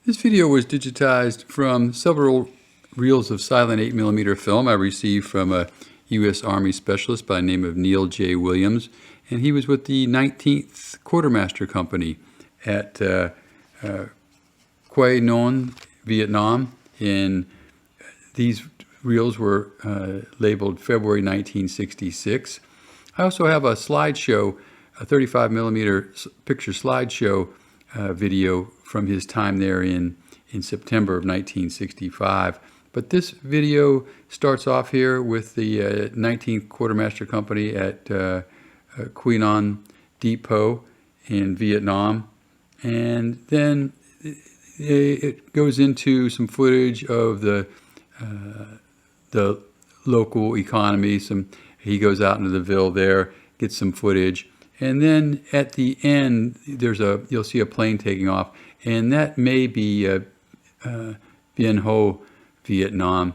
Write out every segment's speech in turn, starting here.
This video was digitized from several reels of silent 8mm film I received from a U.S. Army specialist by the name of Neal J Williams, and he was with the 19th Quartermaster Company at Qui Nhon, Vietnam. And these reels were labeled February 1966. I also have a slideshow, a 35mm picture slideshow video from his time there in September of 1965. But this video starts off here with the 19th Quartermaster Company at Qui Nhon Bien Hoe in Vietnam. And then it goes into some footage of the local economy. He goes out into the Ville there, gets some footage. And then at the end, you'll see a plane taking off, and that may be Bien Hoe, Vietnam.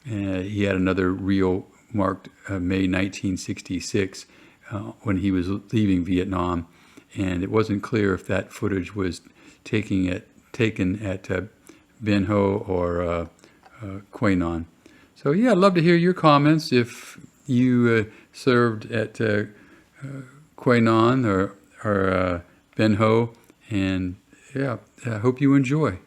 He had another reel marked May 1966 when he was leaving Vietnam, and it wasn't clear if that footage was taken at Bien Hoe or Qui Nhon. So yeah, I'd love to hear your comments if you served at Qui Nhon or Bien Hoe, and yeah, I hope you enjoy.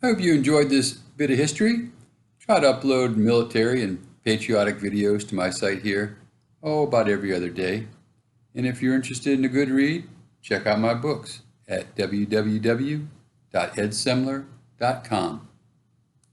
I hope you enjoyed this bit of history. Try to upload military and patriotic videos to my site here, about every other day. And if you're interested in a good read, check out my books at www.edsemler.com.